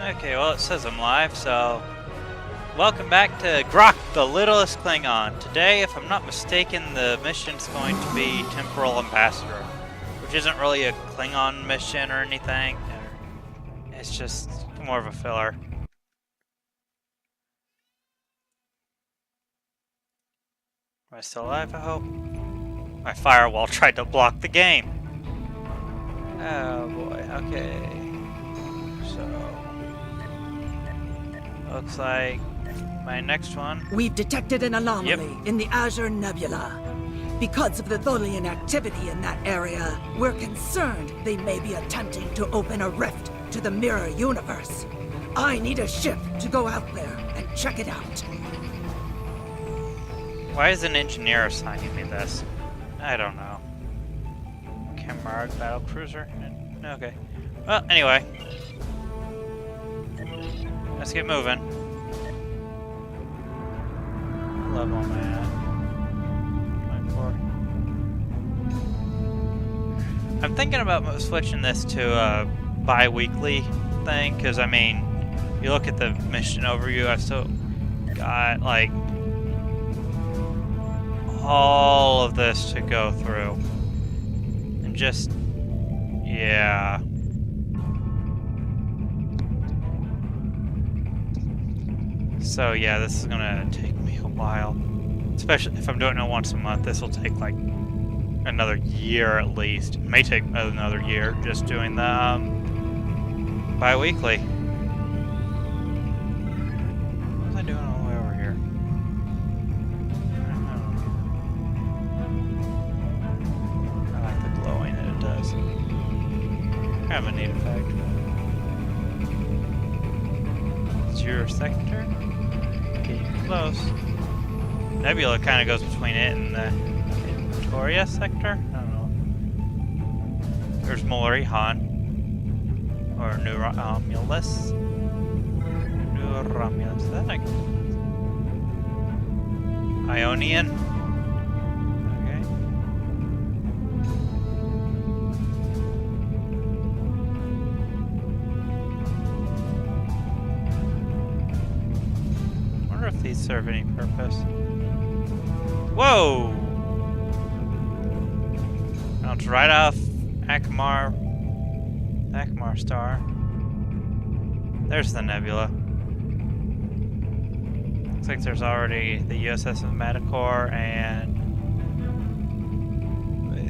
Okay, well it says I'm live, so welcome back to Graak, the Littlest Klingon. Today, if I'm not mistaken, the mission's going to be Temporal Ambassador, which isn't really a Klingon mission or anything. It's just more of a filler. Am I still alive, I hope? My firewall tried to block the game. Oh boy, okay. So, looks like my next one. We've detected an anomaly in the Azure Nebula. Because of the Tholian activity in that area, we're concerned they may be attempting to open a rift to the mirror universe. I need a ship to go out there and check it out. Why is an engineer assigning me this? I don't know. Camara battle cruiser? Okay. Well, anyway. Let's get moving. Level am I at? 24. I'm thinking about switching this to a bi-weekly thing, because I mean, you look at the mission overview, I've still got like all of this to go through. And just, yeah. So yeah, this is gonna take me a while. Especially if I'm doing it once a month, this will take like another year at least. It may take another year just doing the bi-weekly. What was I doing all the way over here? I like the glowing that it does. Kind of a neat effect. Azure sector? Getting close. Nebula kind of goes between it and the Victoria sector? I don't know. There's Molorihan. Or New Romulus. New Romulus. Is that like Ionian? Okay. I wonder if these serve any purpose. Whoa! Bounced right off Akmar star. There's the nebula. Looks like there's already the USS Matticore and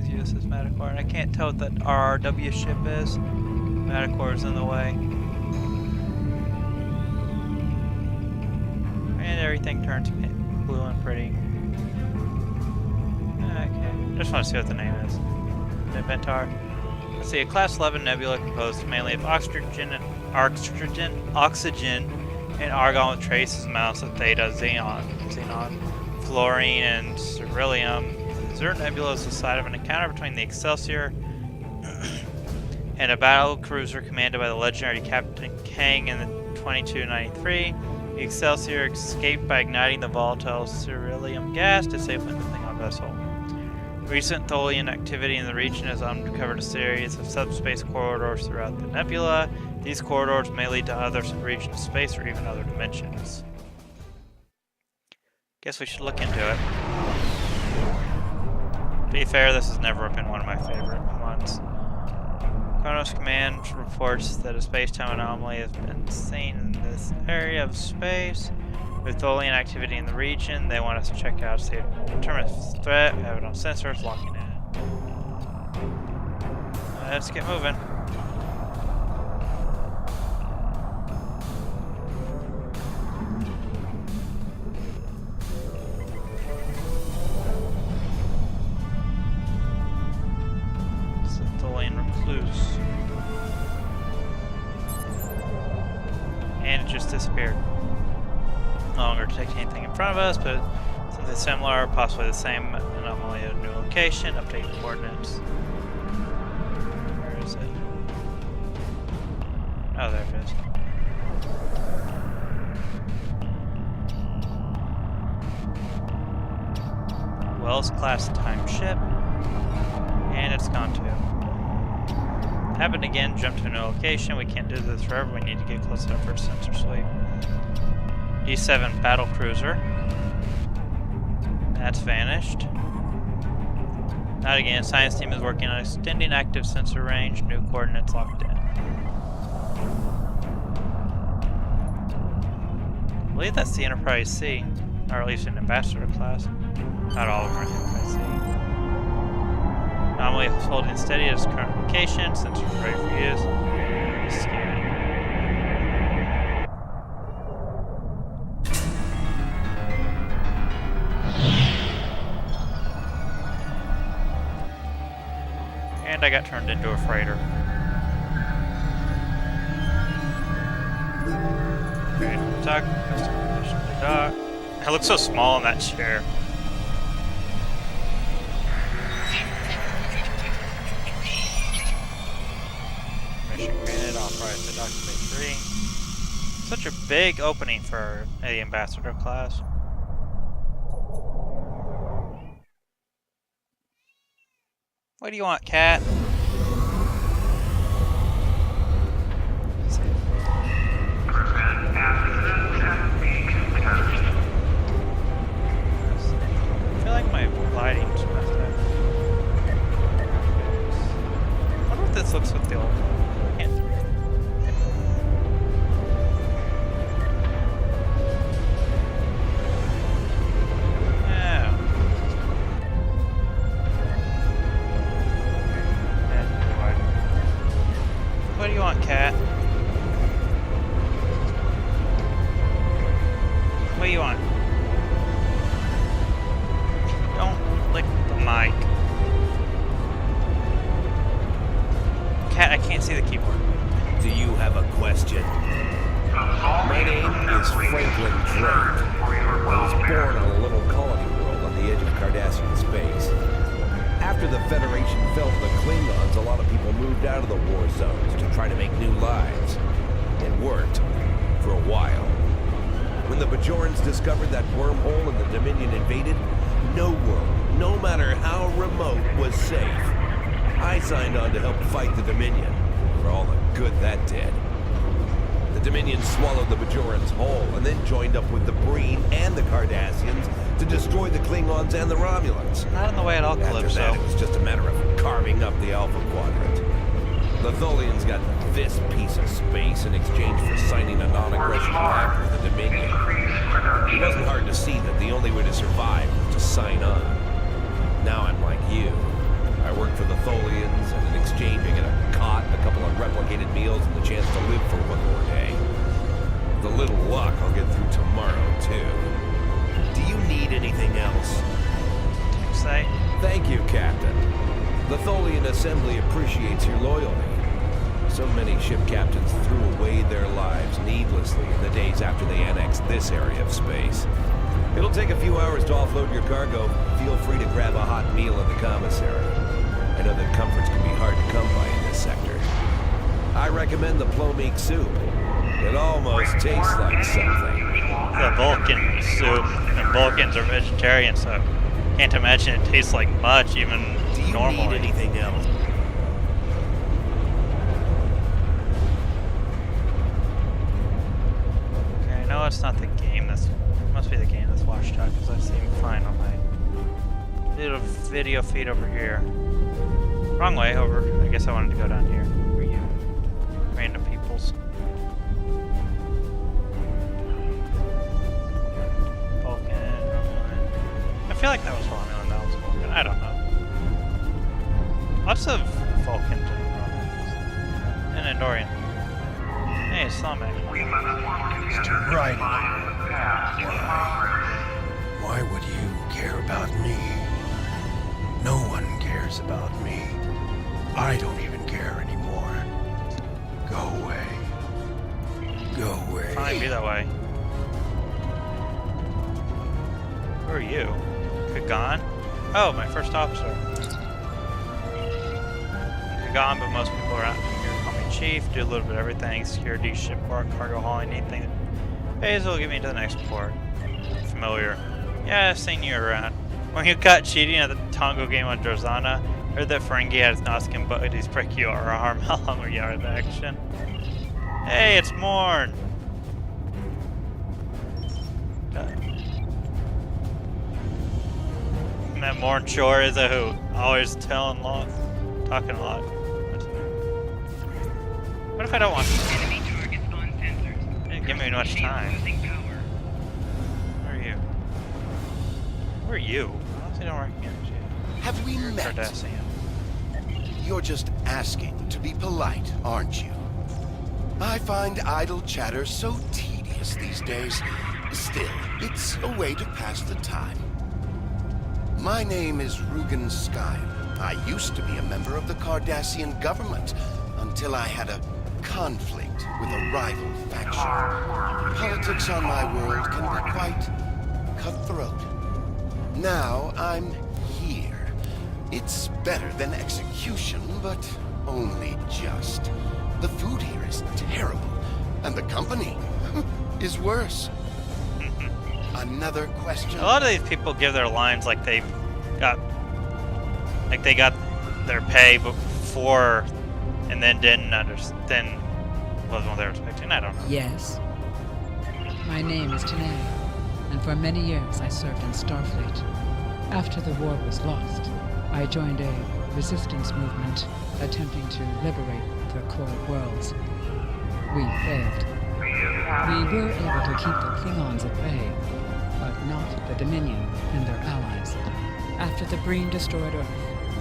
USS Matticore, and I can't tell what that RRW ship is. Matticore's in the way. And everything turns blue and pretty. Okay, just want to see what the name is. Inventar. Let's see, a Class 11 nebula composed mainly of oxygen, and argon with trace amounts of theta, xenon, fluorine, and beryllium. The Azure Nebula is the site of an encounter between the Excelsior and a battle cruiser commanded by the legendary Captain Kang in the 2293. The Excelsior escaped by igniting the volatile beryllium gas, disabling the Klingon vessel. Recent Tholian activity in the region has uncovered a series of subspace corridors throughout the nebula. These corridors may lead to other regions of space or even other dimensions. Guess we should look into it. To be fair, this has never been one of my favorite ones. Kronos Command reports that a space-time anomaly has been seen in this area of space. With Tholian activity in the region, they want us to check out to see if determine the threat. We have it on sensors, locking in. Let's get moving. It's a Tholian recluse. And it just disappeared. No longer detecting anything in front of us, but something similar, possibly the same anomaly at a new location. Update coordinates. Where is it? Oh, there it is. Wells class time ship, and it's gone too. Happen again, jump to a new location. We can't do this forever. We need to get close enough for a sensor sweep. D7 battle cruiser. That's vanished. Not again. Science team is working on extending active sensor range. New coordinates locked in. I believe that's the Enterprise C, or at least an ambassador class. Not all of them are Enterprise C. Anomaly is holding steady at its current location. Sensors ready for use. Scan. And I got turned into a freighter. Ready to dock. Custom condition to dock. I look so small in that chair. Mission granted. Authorized to dock to Bay 3. Such a big opening for the ambassador class. What do you want, cat? I feel like my lighting's messed up. I wonder if this looks with the old one. Can't. What do you want, cat? What do you want? Don't lick the mic. Cat, I can't see the keyboard. Do you have a question? My name is Franklin Drake. I was born on a little colony world on the edge of Cardassian space. After the Federation fell to the Klingons, a lot of people moved out of the war zones to try to make new lives. It worked. For a while. When the Bajorans discovered that wormhole and the Dominion invaded, no world, no matter how remote, was safe. I signed on to help fight the Dominion, for all the good that did. The Dominion swallowed the Bajorans whole, and then joined up with the Breen and the Cardassians to destroy the Klingons and the Romulans. Not in the way it all After Calypso. that, it was just a matter of carving up the Alpha Quadrant. The Tholians got this piece of space in exchange for signing a non-aggression pact with the Dominion. It wasn't hard to see that the only way to survive was to sign on. Now I'm like you. I work for the Tholians, and in exchange I get a cot, a couple of replicated meals, and the chance to live for one more day. With a little luck, I'll get through tomorrow, too. Do you need anything else? Say. Thank you, Captain. The Tholian Assembly appreciates your loyalty. So many ship captains threw away their lives needlessly in the days after they annexed this area of space. It'll take a few hours to offload your cargo. Feel free to grab a hot meal at the commissary. I know that comforts can be hard to come by in this sector. I recommend the plomeek soup. It almost tastes like something. The Vulcan soup, and Vulcans are vegetarian, so can't imagine it tastes like much, even normally. Do you need anything else? Okay, I know it's not the game that's... must be the game that's washed out, because I seem fine on my little video feed over here. Wrong way, over. I guess I wanted to go down here. For you. Random peoples. Vulcan, Romulan. I feel like that was Romulan, that was Vulcan. I don't know. Lots of Vulcans and Romulans. And Andorian. Hey, Slamek. Right. Why would you care about me? No one cares about me. I don't even care anymore. Go away. Go away. Fine, be that way. Who are you? Kagan? Oh, my first officer. Kagan, but most people around here call me Chief. Do a little bit of everything. Security, shipboard, cargo hauling, anything. Hazel will get me to the next port. Familiar. Yeah, I've seen you around. When you got cheating at the Tongo game on Drozana, Heard that Ferengi has Noskin buddies break your arm. How long were you out of action? Hey, it's Morn! And that Morn sure is a hoot. Always talking a lot. What if I don't want to? Enemy targets uncensored. Didn't give me much time. Losing power. Where are you? Where are you? Honestly, don't recognize you. Have we met? Cardassian. You're just asking to be polite, aren't you? I find idle chatter so tedious these days. Still, it's a way to pass the time. My name is Rugen Skyle. I used to be a member of the Cardassian government until I had a conflict with a rival faction. Politics on my world can be quite cutthroat. Now I'm here. It's better than execution, but only just. The food here is terrible, and the company is worse. Another question? A lot of these people give their lines like they got their pay before, and then didn't understand. Wasn't what they were expecting. I don't know. Yes. My name is Tanae, and for many years I served in Starfleet. After the war was lost, I joined a resistance movement attempting to liberate the core worlds. We failed. We were able to keep the Klingons at bay, but not the Dominion and their allies. After the Breen destroyed Earth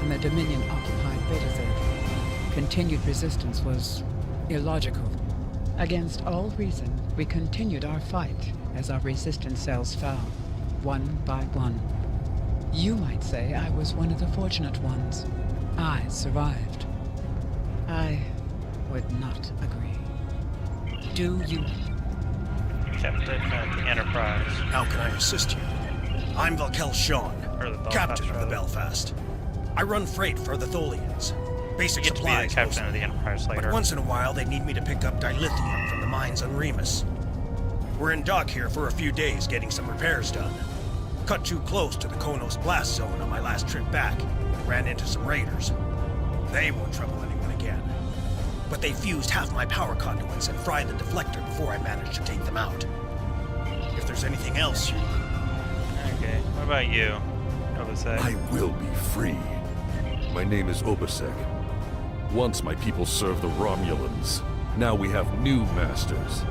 and the Dominion occupied Beta-Third, continued resistance was illogical. Against all reason, we continued our fight as our resistance cells fell, one by one. You might say I was one of the fortunate ones. I survived. I would not agree. Do you? Captain of the Enterprise. How can I assist you? I'm Valkel Shawn, Or the Belfast, captain of the rather. Belfast. I run freight for the Tholians. Basic You get to be the supplies captain of mostly. the Enterprise later. But once in a while, they need me to pick up dilithium from the mines on Remus. We're in dock here for a few days getting some repairs done. Cut too close to the Konos blast zone on my last trip back. Ran into some raiders. They won't trouble anyone again. But they fused half my power conduits and fried the deflector before I managed to take them out. If there's anything else you... Okay. What about you? What was that? I will be free. My name is Obasek. Once my people served the Romulans. Now we have new masters.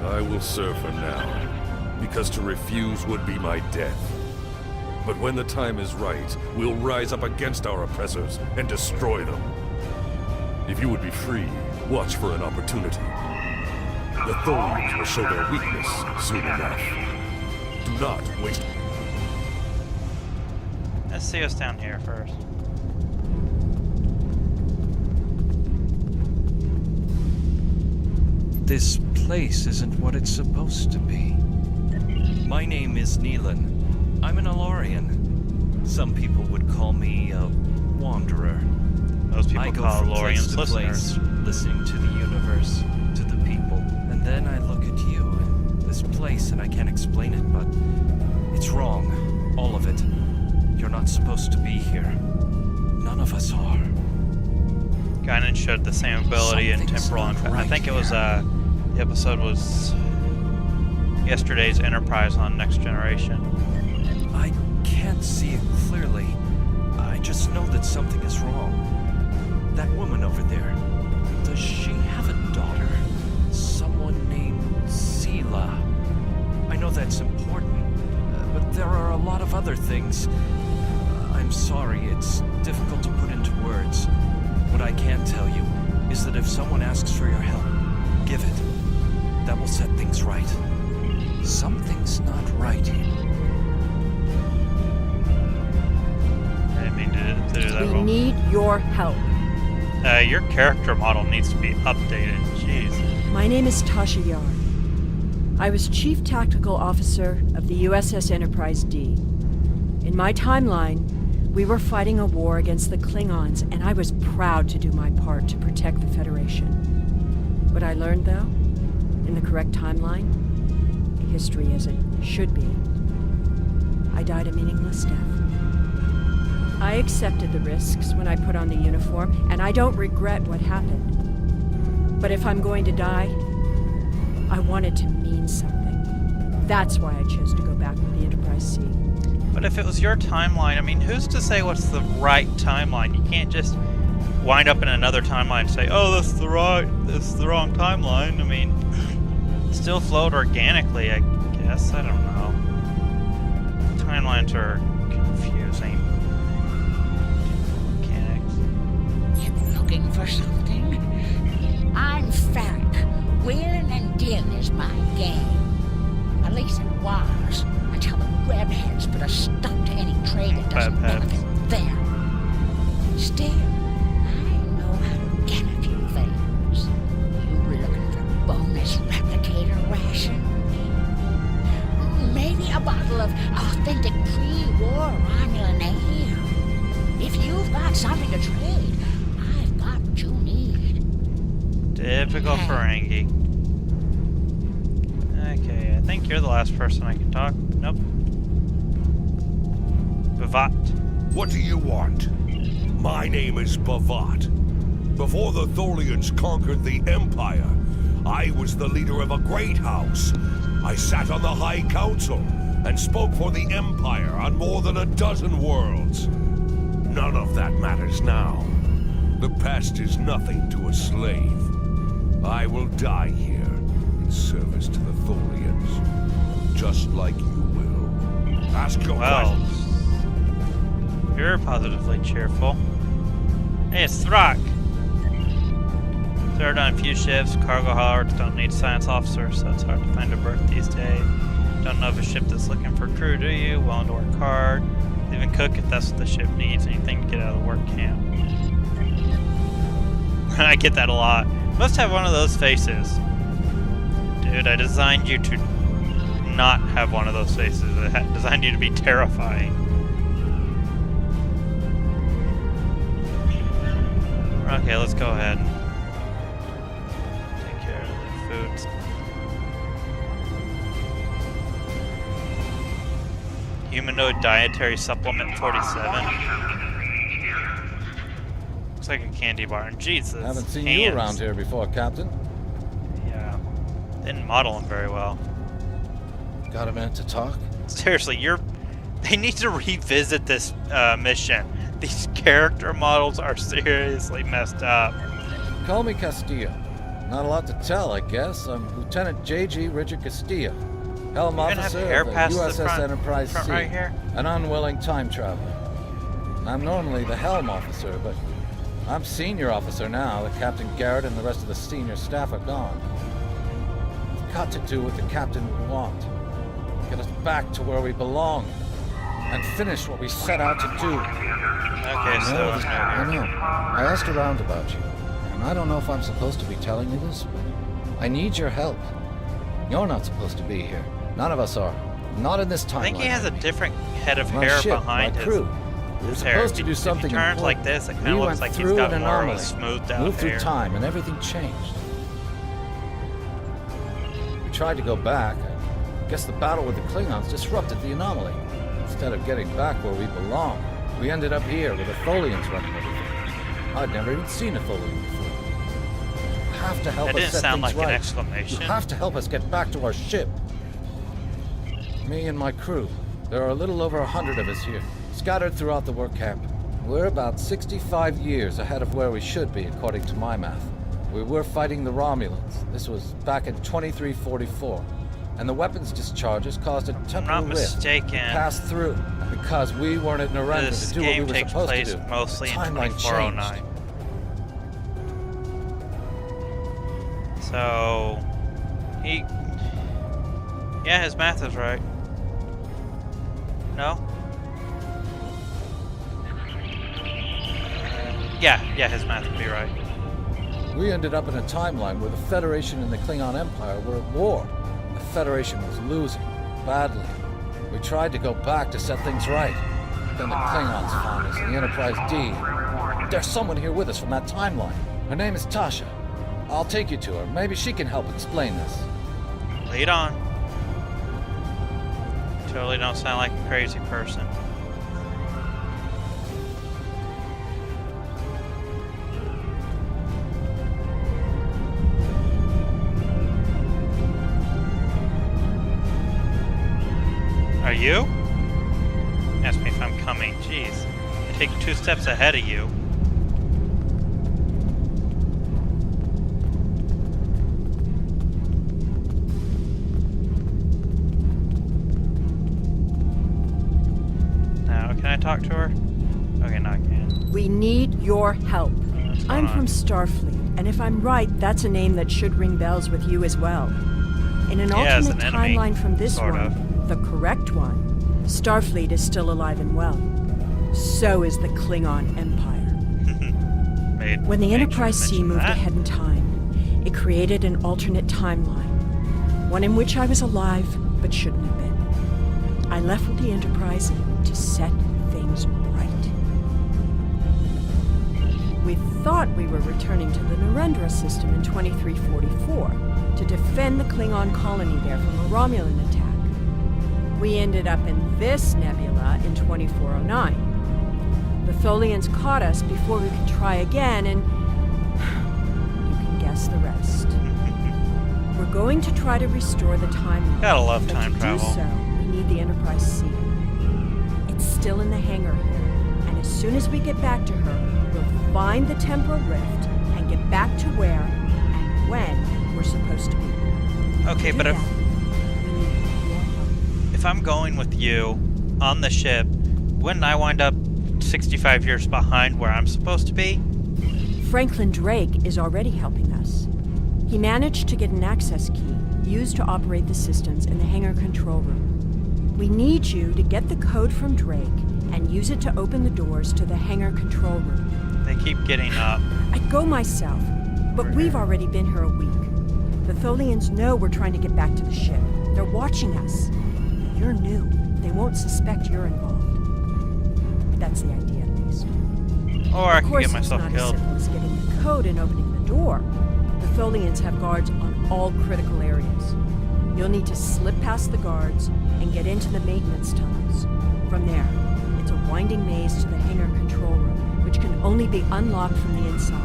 I will serve for now, because to refuse would be my death. But when the time is right, we'll rise up against our oppressors and destroy them. If you would be free, watch for an opportunity. The Tholians will show their weakness soon enough. Do not wait. Let's see us down here first. This place isn't what it's supposed to be. My name is Neelan. I'm an Alorian. Some people would call me a wanderer. Most people I go call from place Lorians to listeners. place, listening to the universe, to the people. And then I look at you and this place and I can't explain it, but it's wrong. All of it. You're not supposed to be here. None of us are. Guinan showed the same ability in Something's Temporal. not I right think it was here. the episode was yesterday's Enterprise on Next Generation. I can't see it clearly. I just know that something is wrong. That woman over there, does she have a daughter? Someone named Sela. I know that's important, but there are a lot of other things. I'm sorry, it's difficult to put into words. What I can tell you is that if someone asks for your help, give it. That will set things right. Something's not right here. I didn't mean to do that. We Well, need your help. your character model needs to be updated. Jeez. My name is Tasha Yar. I was Chief Tactical Officer of the USS Enterprise D. In my timeline, we were fighting a war against the Klingons, and I was proud to do my part to protect the Federation. What I learned, though, in the correct timeline, history as it should be, I died a meaningless death. I accepted the risks when I put on the uniform, and I don't regret what happened. But if I'm going to die, I want it to mean something. That's why I chose to go back with the Enterprise C. But if it was your timeline, I mean, who's to say what's the right timeline? You can't just wind up in another timeline and say, oh, this is the wrong timeline. I mean, it still flowed organically, I guess. I don't know. Timelines are confusing. Mechanics. You looking for something? I'm Farrak. Wheeling and dealing is my game. At least it was, until the webheads put a stop to any trade that doesn't benefit them. Still, I know how to get a few things. You were looking for bonus replicator ration? Maybe a bottle of authentic pre-war Romulan ale. If you've got something to trade, I've got what you need. Typical Ferengi. Okay, I think you're the last person I can talk. Nope. Bavat. What do you want? My name is Bavat. Before the Tholians conquered the Empire, I was the leader of a great house. I sat on the High Council and spoke for the Empire on more than a dozen worlds. None of that matters now. The past is nothing to a slave. I will die here in service to the Tholians, just like you will. Ask your questions. You're positively cheerful. Hey, it's Thrak. Served on a few ships. Cargo haulers don't need science officers, so it's hard to find a berth these days. Don't know of a ship that's looking for crew, do you? Willing to work hard. Even cook if that's what the ship needs. Anything to get out of the work camp. I get that a lot. Must have one of those faces. Dude, I designed you to not have one of those faces. I designed you to be terrifying. Okay, let's go ahead and take care of the foods. Humanoid dietary supplement 47. Looks like a candy bar. And Jesus, haven't seen hands. you around here before, Captain. Yeah, didn't model him very well. Got a minute to talk? Seriously, they need to revisit this mission. These character models are seriously messed up. Call me Castillo. Not a lot to tell, I guess. I'm Lieutenant J.G. Richard Castillo, Helm Officer of the USS Enterprise C, right here? an unwilling time traveler. I'm normally the Helm Officer, but I'm Senior Officer now that Captain Garrett and the rest of the senior staff are gone. We've got to do what the Captain would want. Get us back to where we belong, and finish what we set out to do. Okay, so I know. I asked around about you, and I don't know if I'm supposed to be telling you this, but I need your help. You're not supposed to be here. None of us are. Not in this timeline. I think he has a different head of My hair ship, behind my crew. We were his hair. supposed to do something If he turns important. like this, it kind of looks like he's got more of a smoothed out Moved through hair. time, and everything changed. We tried to go back. I guess the battle with the Klingons disrupted the anomaly. Instead of getting back where we belong, we ended up here with the Tholians running everything. I'd never even seen a Tholian before. You have to help That us didn't set sound things like an right. exclamation. You have to help us get back to our ship. Me and my crew. There are a little over 100 of us here, scattered throughout the work camp. We're about 65 years ahead of where we should be, according to my math. We were fighting the Romulans. This was back in 2344. And the weapons discharges caused a temporal rift to pass through. Because we weren't in Narendra This to do what we game were takes supposed place to do. mostly in Timeline 2409. So yeah, his math is right. No? Yeah, his math would be right. We ended up in a timeline where the Federation and the Klingon Empire were at war. The Federation was losing, badly. We tried to go back to set things right. Then the Klingons found us, and the Enterprise D. There's someone here with us from that timeline. Her name is Tasha. I'll take you to her. Maybe she can help explain this. Lead on. Totally don't sound like a crazy person. You? Ask me if I'm coming. Jeez. I take 2 steps ahead of you. Now, can I talk to her? Okay, now I can. We need your help. I'm from Starfleet, and if I'm right, that's a name that should ring bells with you as well. In an alternate timeline from this one, the correct one, Starfleet is still alive and well. So is the Klingon Empire. When the Enterprise C moved ahead in time, it created an alternate timeline. One in which I was alive, but shouldn't have been. I left with the Enterprise to set things right. We thought we were returning to the Narendra system in 2344 to defend the Klingon colony there from a Romulan attack. We ended up in this nebula in 2409. The Tholians caught us before we could try again, and you can guess the rest. We're going to try to restore the timeline. Gotta love time travel. To do so, we need the Enterprise C. It's still in the hangar here, and as soon as we get back to her, we'll find the temporal rift and get back to where and when we're supposed to be. Okay, but if I'm going with you on the ship, wouldn't I wind up 65 years behind where I'm supposed to be? Franklin Drake is already helping us. He managed to get an access key used to operate the systems in the hangar control room. We need you to get the code from Drake and use it to open the doors to the hangar control room. They keep getting up. I'd go myself, but we've already been here a week. The Tholians know we're trying to get back to the ship. They're watching us. You're new. They won't suspect you're involved. That's the idea, at least. Or I can get myself killed. Of course, it's not as simple as getting the code and opening the door. The Tholians have guards on all critical areas. You'll need to slip past the guards and get into the maintenance tunnels. From there, it's a winding maze to the hangar control room, which can only be unlocked from the inside.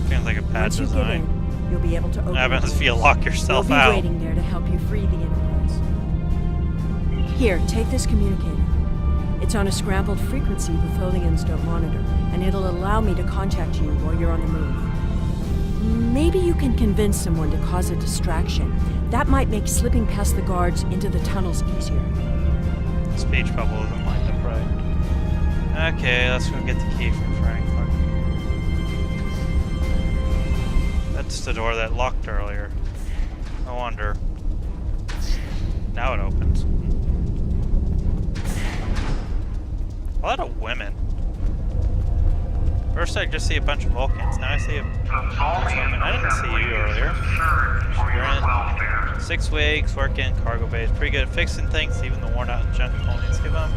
Feels like a bad Once you design. get in, you'll be able to open What happens if you lock yourself we'll out? be waiting there to help you free the Enterprise. Here, take this communicator. It's on a scrambled frequency the Tholians don't monitor, and it'll allow me to contact you while you're on the move. Maybe you can convince someone to cause a distraction. That might make slipping past the guards into the tunnels easier. Speech bubble isn't lined up right. Okay, let's go get the key from Franklin. That's the door that locked earlier. No wonder. Now it opens. A lot of women. First I just see a bunch of Vulcans, now I see a bunch of women. I didn't see you earlier. You're in 6 weeks, working cargo bays. Pretty good at fixing things, even the worn out and junk Tholians give them.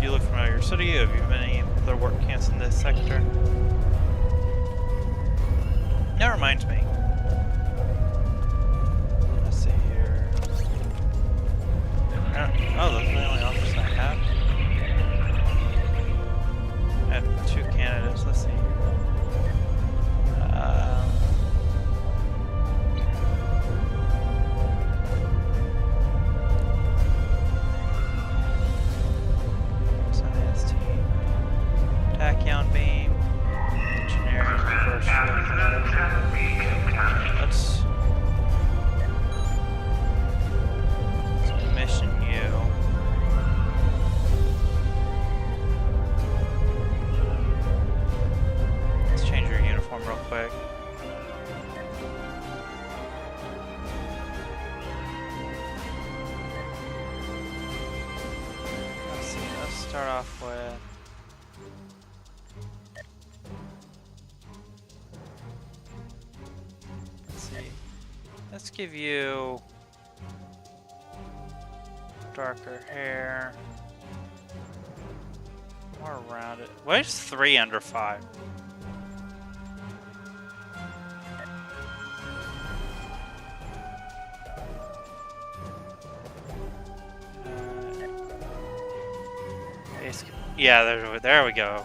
You look familiar. So do you. Have you been any other work camps in this sector? That reminds me. Let's see here. Oh, those are the only offers I have. I have 2 candidates. Let's see. Science team. Tachyon beam. Engineering. Reverse Let's commission you. Let's change your uniform real quick. Let's see, let's start off with let's give you darker hair, more rounded. What is 3 under 5? Yeah, there we go.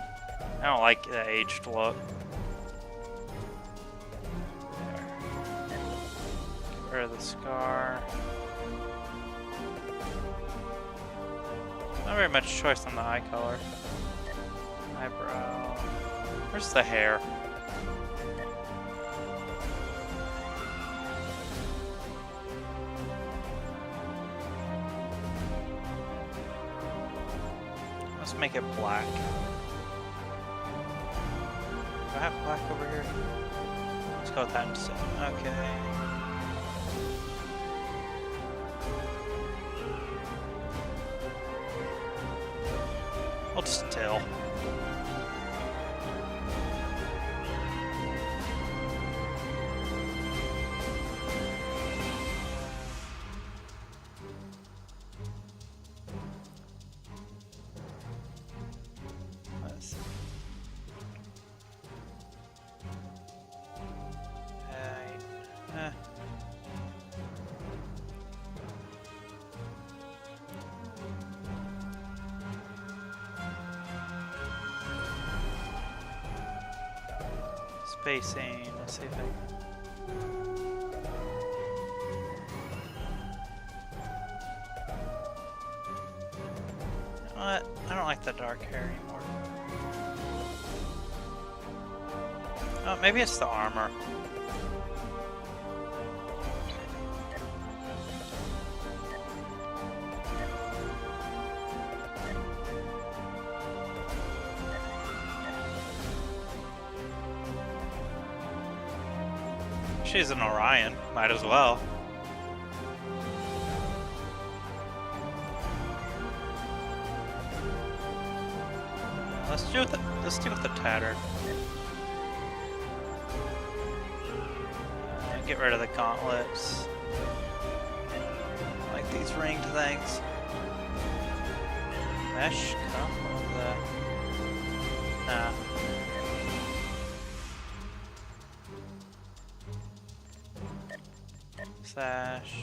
I don't like the aged look. Get rid of the scar. Not very much choice on the eye color. Eyebrow. Where's the hair? Let's make it black. Do I have black over here? Let's go with that instead. Okay. Hold still. Let's see. Spacing, let's see if I can. You know what? I don't like the dark hair anymore. Oh, maybe it's the armor. She's an Orion, might as well. Let's do with the tattered. Get rid of the gauntlets. I like these ringed things. Mesh cuff, what was that? Nah. Sash.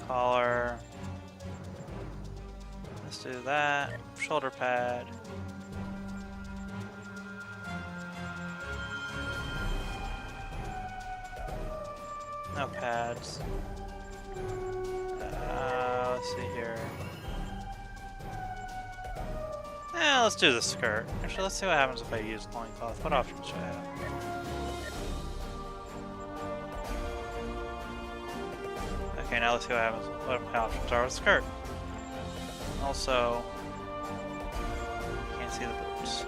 Collar. Let's do that. Shoulder pad. No pads. Let's see here. Let's do the skirt. Actually, let's see what happens if I use loincloth. What options should I have? Okay, now let's see what happens. What my options are with skirt. Also, can't see the boots.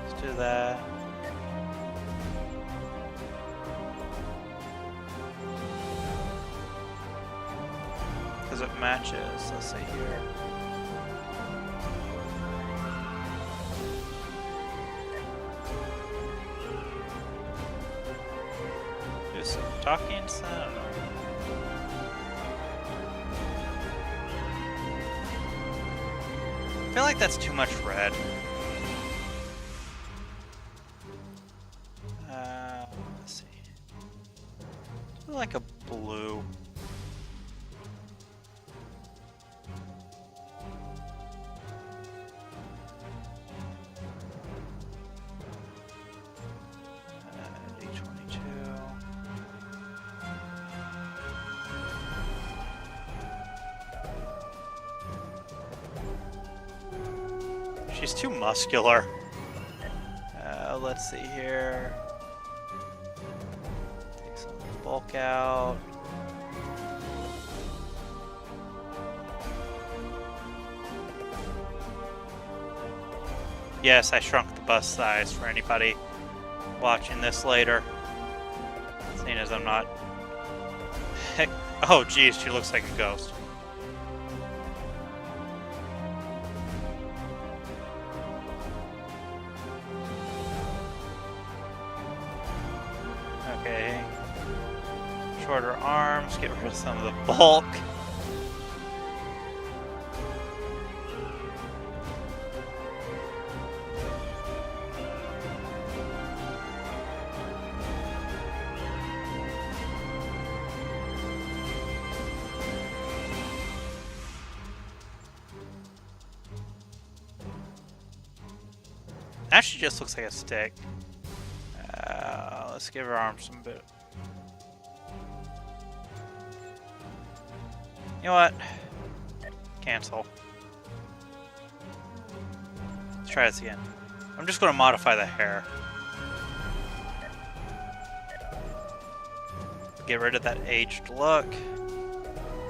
Let's do that. Because it matches. Let's see here. Do some talking sound. I feel like that's too much red. Let's see. Do like a blue. She's too muscular. Let's see here. Take some of the bulk out. Yes, I shrunk the bust size for anybody watching this later. Seeing as I'm not... Oh geez, she looks like a ghost. Okay. Shorter arms, get rid of some of the bulk. Now she just looks like a stick. Let's give her arms some bit. You know what? Cancel. Let's try this again. I'm just going to modify the hair. Get rid of that aged look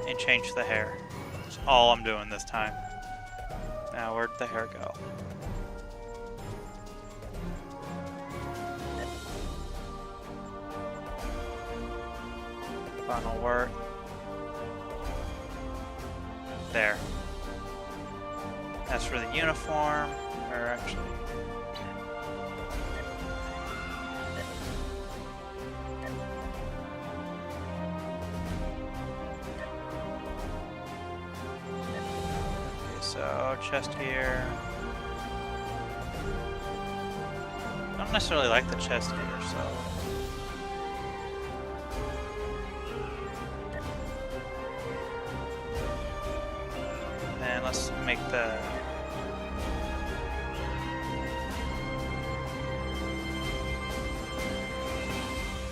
and change the hair. That's all I'm doing this time. Now, where'd the hair go? Final work. There. As for the uniform, or actually... Okay, so chest gear. I don't necessarily like the chest gear, so... And let's make the...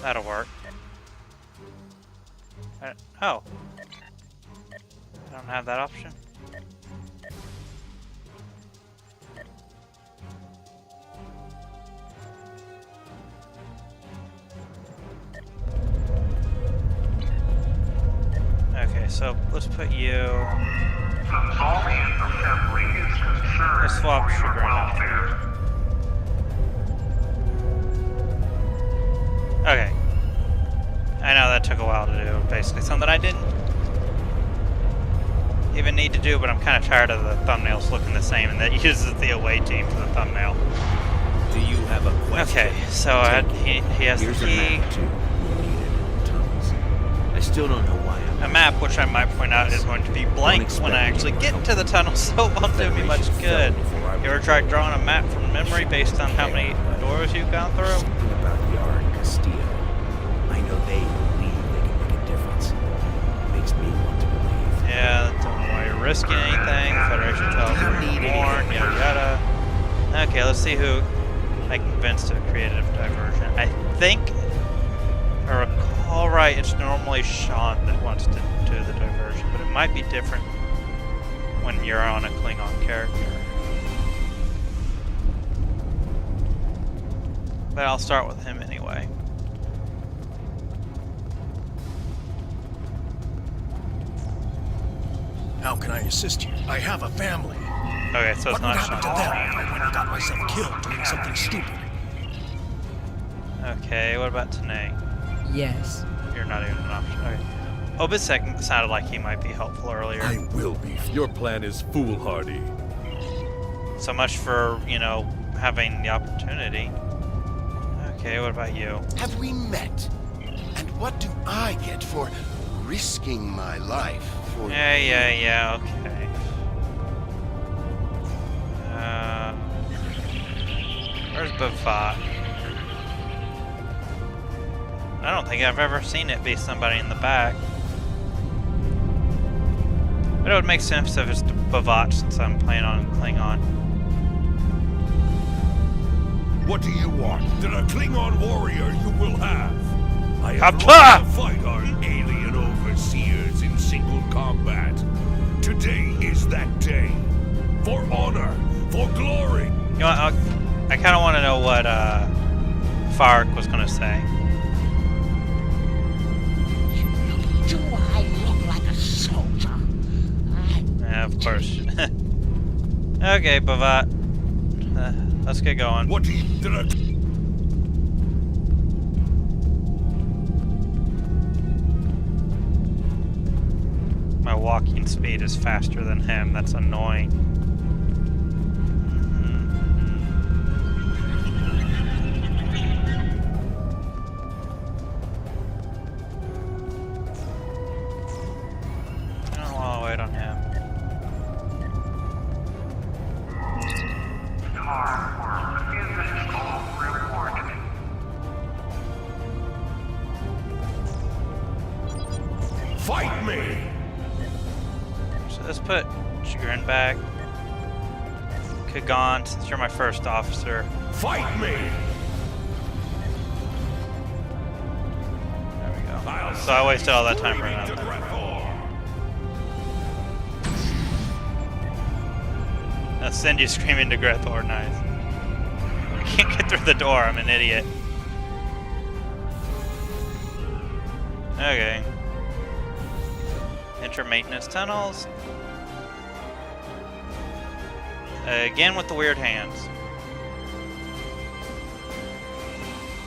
That'll work. Oh. I don't have that option. Okay, so let's put you... Let's swap sugar out here. Okay. I know that took a while to do. Basically something I didn't even need to do, but I'm kind of tired of the thumbnails looking the same, and that uses the away team for the thumbnail. Do you have a question? Okay, so he has Here's the a key. map too. We'll need it in tunnels. I still don't know why I'm... A map, which I might point out is going to be blank when I actually get into the tunnel, so it won't do me much good. You ever tried drawing a map from memory based on how many doors you've gone through? Something about Yar and Castillo. I know they believe they can make a difference. It makes me want to believe. Yeah, don't know why you're risking anything. Federation tells you born, yada yada. Okay, let's see who I convinced to creative diversion. I think, if I recall right, it's normally Sean that wants to do the diversion, but it might be different when you're on a Klingon character. But I'll start with him anyway. How can I assist you? I have a family. Okay, so it's What would not happen to Sean. them if I went and got myself killed doing something stupid? Okay, what about Tanae? Yes. You're not even an option. Okay. Obisek sounded like he might be helpful earlier. I will be. Your plan is foolhardy. So much for, you know, having the opportunity. Okay, what about you? Have we met? And what do I get for risking my life for Yeah, okay. Where's Bovat? I don't think I've ever seen it be somebody in the back. But it would make sense if it's Bovat since I'm playing on Klingon. What do you want? That a Klingon warrior you will have. I have Kapla! lost to fight our alien overseers in single combat. Today is that day. For honor, for glory. You know what, I kind of want to know what Fark was going to say. Do I look like a soldier? Yeah, of course. Okay, Bovat. Let's get going. What do you... My walking speed is faster than him. That's annoying. I'll wait on him. Fight me! So let's put Chagrin back. Kagan, since you're my first officer. Fight me! There we go. So I wasted all that time running out there. Now send you screaming to Grethor, nice. I can't get through the door, I'm an idiot. Okay. Enter maintenance tunnels. Again with the weird hands.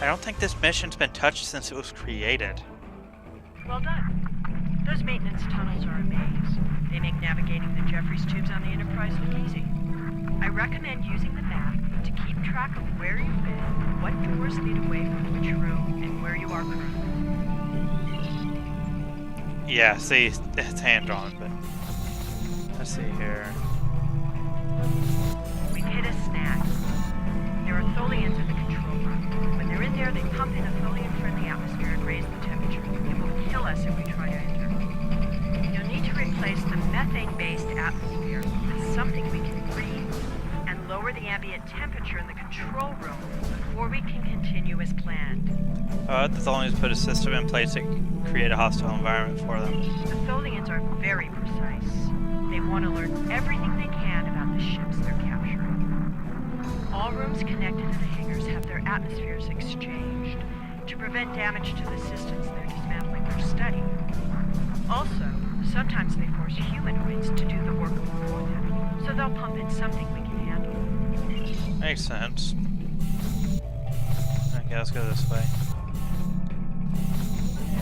I don't think this mission's been touched since it was created. Well done. Those maintenance tunnels are a maze. They make navigating the Jeffries tubes on the Enterprise look easy. I recommend using the map to keep track of where you've been, what doors lead away from which room, and where you are currently. Yeah, see, it's hand-drawn, but... Let's see here. We've hit a snag. There are Tholians in the control room. When they're in there, they pump in a Tholian-friendly atmosphere and raise the temperature. It will kill us if we try to enter. You'll need to replace the methane-based atmosphere with something we can breathe and lower the ambient temperature in the control room before we can continue as planned. The Tholians put a system in place to create a hostile environment for them. The Tholians are very precise. They want to learn everything they can about the ships they're capturing. All rooms connected to the hangars have their atmospheres exchanged to prevent damage to the systems they're dismantling for study. Also, sometimes they force humanoids to do the work for them, so they'll pump in something we can handle. Makes sense. Okay, let's go this way.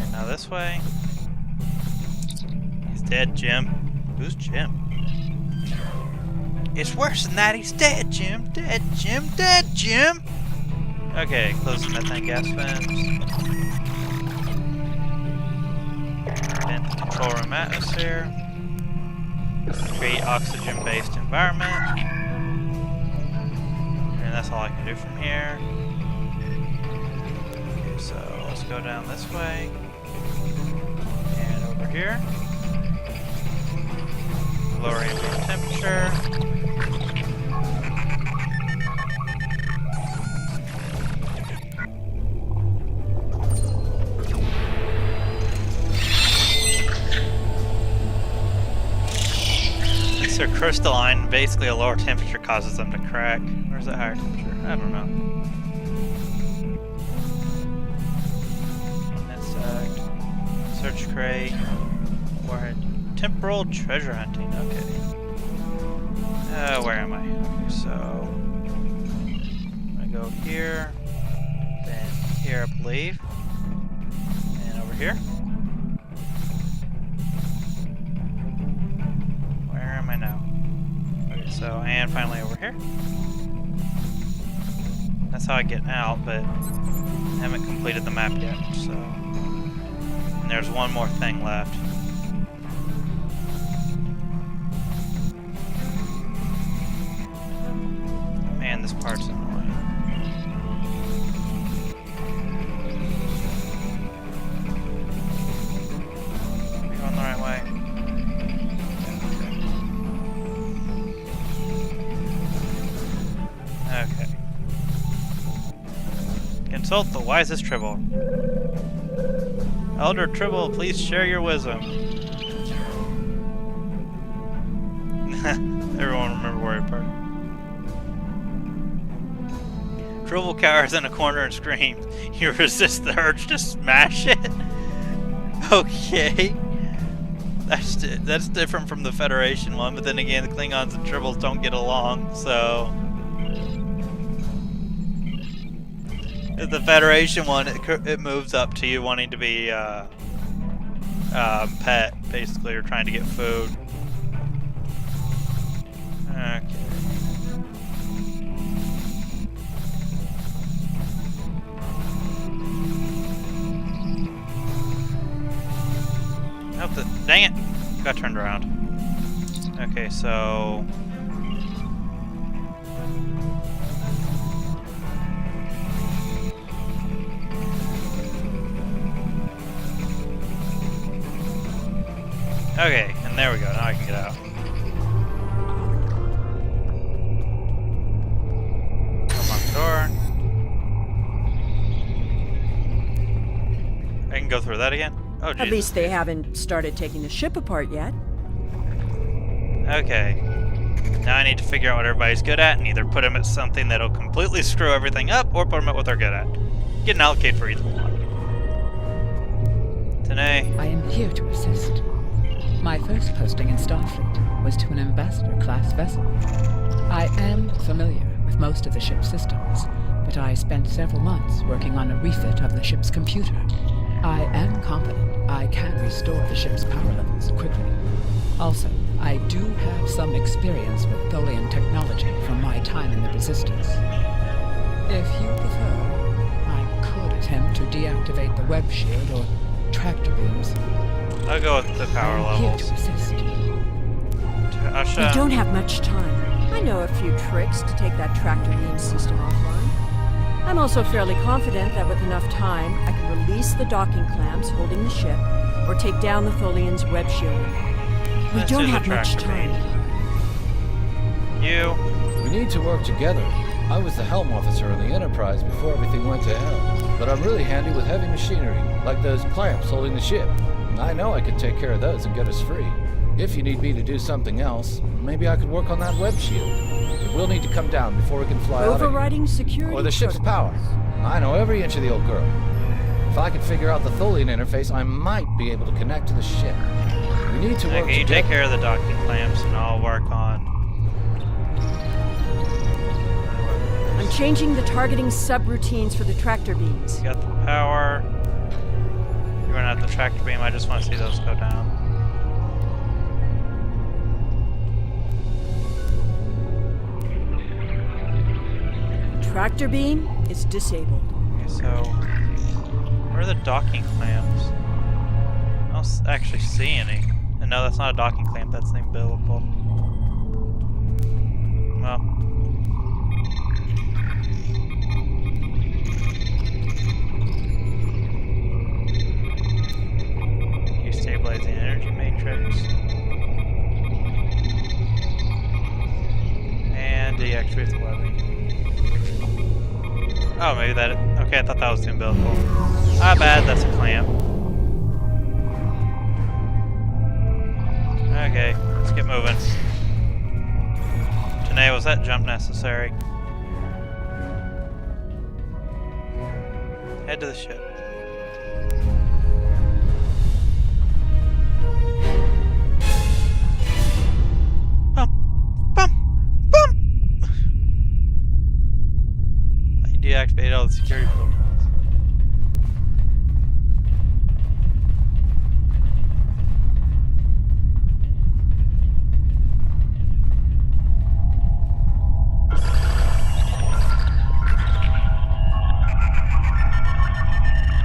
And now this way. He's dead, Jim. Who's Jim? It's worse than that. He's dead, Jim. Dead, Jim. Dead, Jim. Okay, close the methane gas vents. Vent the control room atmosphere. Create oxygen-based environment. And that's all I can do from here. Okay, so let's go down this way. And over here. Lower ambient temperature. These are crystalline, basically a lower temperature causes them to crack. Where's that higher temperature? I don't know. That's search crate. Warhead. Temporal treasure hunting, okay. Where am I? Okay, so I'm gonna go here, then here I believe, and over here. Where am I now? Okay, so and finally over here. That's how I get out, but I haven't completed the map yet, so. And there's one more thing left. Man, this part's annoying. Are we going the right way? Okay. Consult the wisest Tribble. Elder Tribble, please share your wisdom. Everyone remember Warrior Party. Tribble cowers in a corner and screams. You resist the urge to smash it? Okay. That's different from the Federation one, but then again, the Klingons and Tribbles don't get along, so... The Federation one, it moves up to you wanting to be pet, basically, or trying to get food. Okay. Oh, dang it! Got turned around. Okay, so... Okay, and there we go. Now I can get out. that again? Oh, Jesus. At least they haven't started taking the ship apart yet. Okay. Now I need to figure out what everybody's good at and either put them at something that'll completely screw everything up or put them at what they're good at. Get an allocate for either one. Tanae. I am here to assist. My first posting in Starfleet was to an ambassador-class vessel. I am familiar with most of the ship's systems, but I spent several months working on a refit of the ship's computer. I am confident I can restore the ship's power levels quickly. Also, I do have some experience with Tholian technology from my time in the Resistance. If you prefer, I could attempt to deactivate the web shield or tractor beams. I'll go with the power I'm here levels. to assist. We don't have much time. I know a few tricks to take that tractor beam system offline. I'm also fairly confident that with enough time, I can release the docking clamps holding the ship, or take down the Tholian's web shield. We Let's don't do the have much tractor time. You. We need to work together. I was the helm officer on the Enterprise before everything went to hell. But I'm really handy with heavy machinery, like those clamps holding the ship. I know I could take care of those and get us free. If you need me to do something else, maybe I could work on that web shield. It will need to come down before we can fly out Overriding security or the ship's power. I know every inch of the old girl. If I could figure out the Tholian interface, I might be able to connect to the ship. We need to work Okay, you together. take care of the docking clamps and I'll work on... I'm changing the targeting subroutines for the tractor beams. You got the power. You're going to have the tractor beam. I just want to see those go down. Tractor beam is disabled. Okay, so... where are the docking clamps? I don't actually see any. And no, that's not a docking clamp. That's the umbilical. Well... you stabilize the energy matrix. And deactivate the webbing. Oh, maybe that... okay, I thought that was the umbilical. Ah, bad, that's a clamp. Okay, let's get moving. Tanae, was that jump necessary? Head to the ship. Deactivate all the security protocols.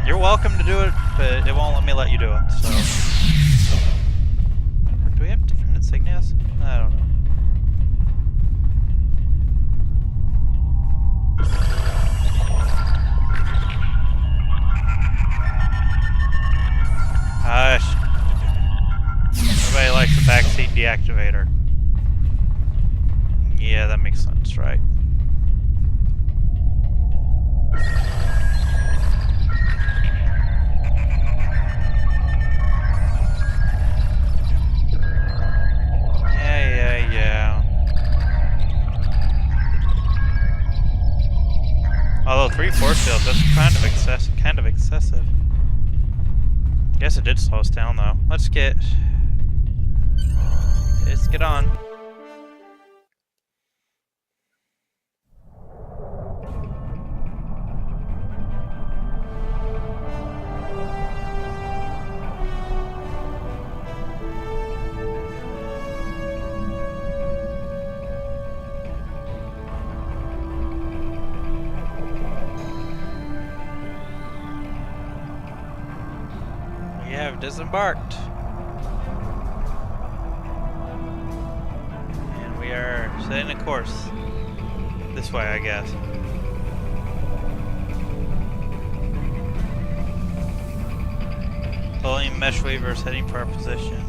You're welcome to do it, but it won't let me let you do it, so... do we have different insignias? I don't know. Hush. Everybody likes the backseat deactivator. Yeah, that makes sense, right? Yeah. Although 3 force fields, that's kind of excessive. Guess it did slow us down though. Let's get on. We have disembarked. And we are setting a course. This way, I guess. Tholian mesh weavers heading for our position.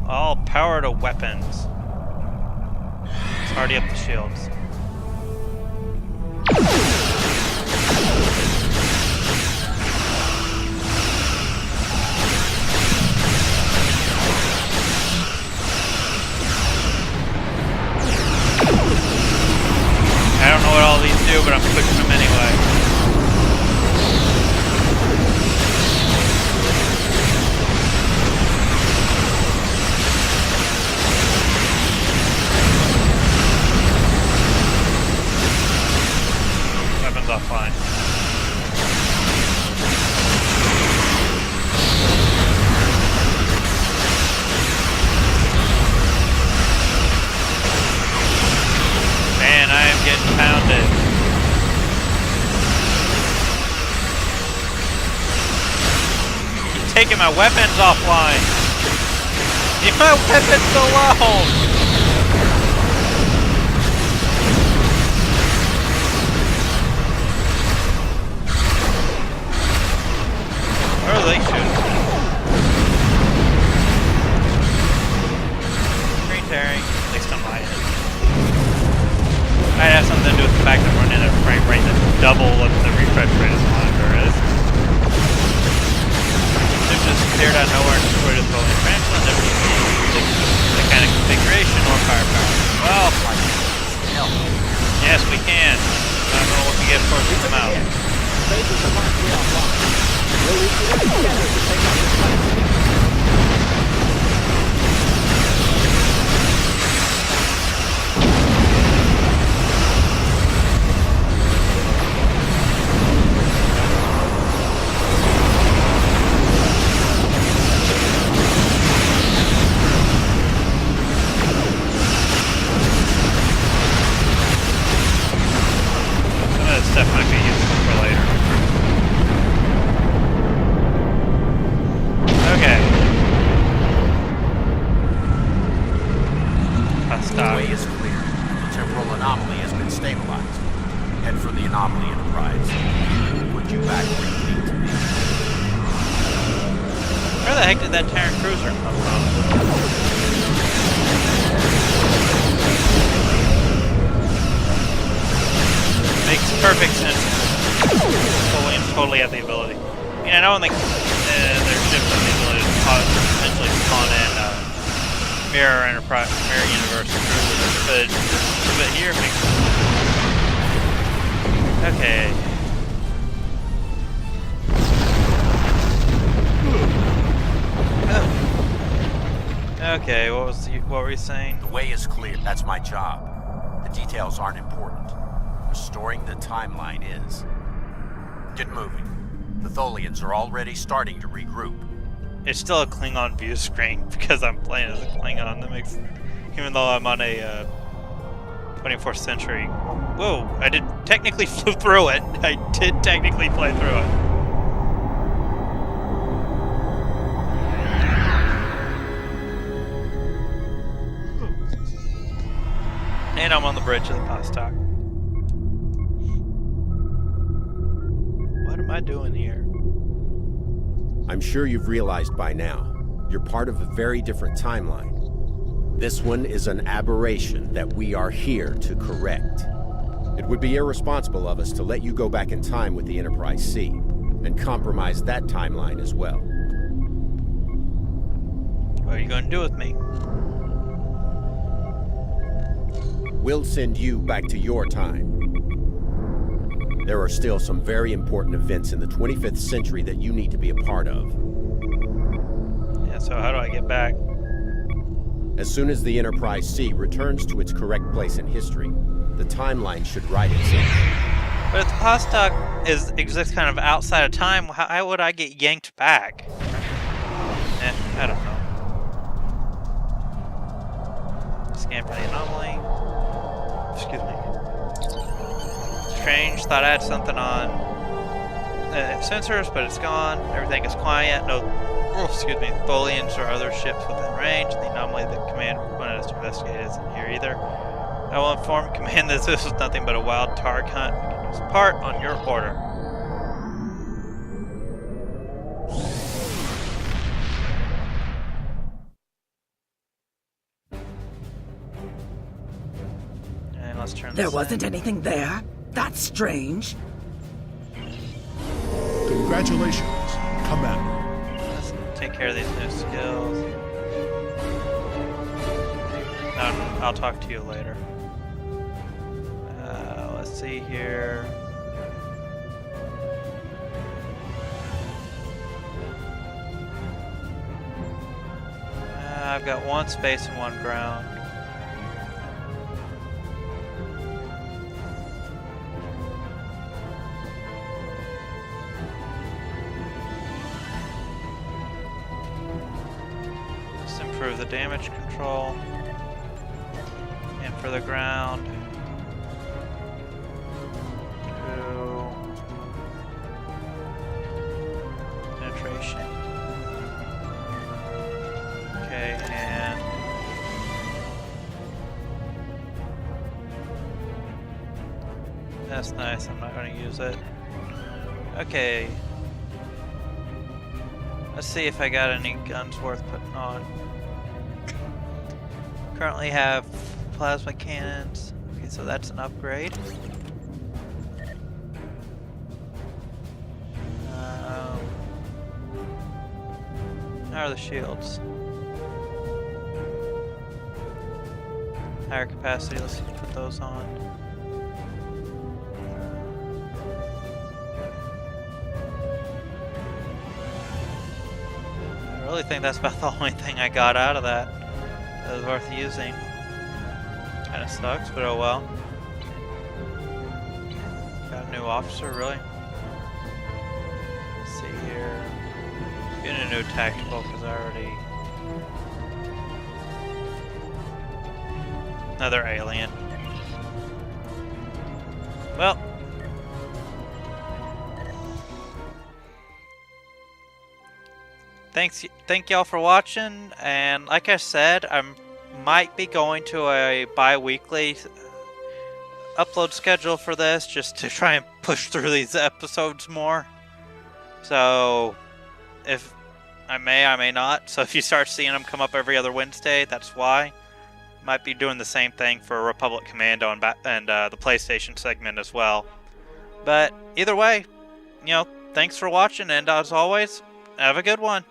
All power to weapons. Let's hardy up the shields. taking my weapons offline. Leave my weapons alone. Where are they shooting? Green tearing, at least on my end. Might have something to do with the fact that we're running at a frame rate that's double what the refresh rate of the monitor is. They've just cleared out nowhere and destroyed a Tholian transplant. The kind of configuration or firepower. Well, yes, we can. I don't know what we get for it to come out. Stuff might be useful for later. Okay. The way is clear. The temporal anomaly has been stabilized. Head for the anomaly, Enterprise. We'll put you back where you need to be. Where the heck did that Terran cruiser come from? Makes perfect sense. Tholians totally have the ability. I mean, I don't think their ships have the ability to potentially spawn in mirror Enterprise, mirror universe cruisers, but here makes sense. Okay. Okay, what were you saying? The way is clear. That's my job. The details aren't important. Restoring the timeline is. Get moving. The Tholians are already starting to regroup. It's still a Klingon view screen because I'm playing as a Klingon. That makes, even though I'm on a 24th century. Whoa! I did technically flew through it. I did technically fly through it. And I'm on the bridge of the Vostok. What am I doing here? I'm sure you've realized by now, you're part of a very different timeline. This one is an aberration that we are here to correct. It would be irresponsible of us to let you go back in time with the Enterprise C, and compromise that timeline as well. What are you going to do with me? We'll send you back to your time. There are still some very important events in the 25th century that you need to be a part of. Yeah, so how do I get back? As soon as the Enterprise C returns to its correct place in history, the timeline should right itself. But if the Vostok exists kind of outside of time, how would I get yanked back? I don't know. Scan for the anomaly. Excuse me. Strange, thought I had something on sensors, but it's gone. Everything is quiet. No, excuse me, Tholians or other ships within range. The anomaly that command wanted us to investigate isn't here either. I will inform command that this was nothing but a wild targ hunt. We can use part on your order. And let's turn this There wasn't anything there? That's strange. Congratulations, Commander. Let's take care of these new skills. I'll talk to you later. Let's see here. I've got one space and one ground. Let's improve the damage control. And for the ground. Penetration. That's nice. I'm not going to use it. Okay. Let's see if I got any guns worth putting on. Currently have plasma cannons. Okay, so that's an upgrade. How are the shields? Higher capacity, let's put those on. I really think that's about the only thing I got out of that was worth using. Kinda sucks, but oh well. Got a new officer, really? Let's see here. Getting a new tactical because I already... Another alien. Well. Thank y'all for watching, and like I said, I might be going to a bi-weekly upload schedule for this, just to try and push through these episodes more. So, if I may not. So if you start seeing them come up every other Wednesday, that's why. Might be doing the same thing for Republic Commando and the PlayStation segment as well. But either way, thanks for watching, and as always, have a good one.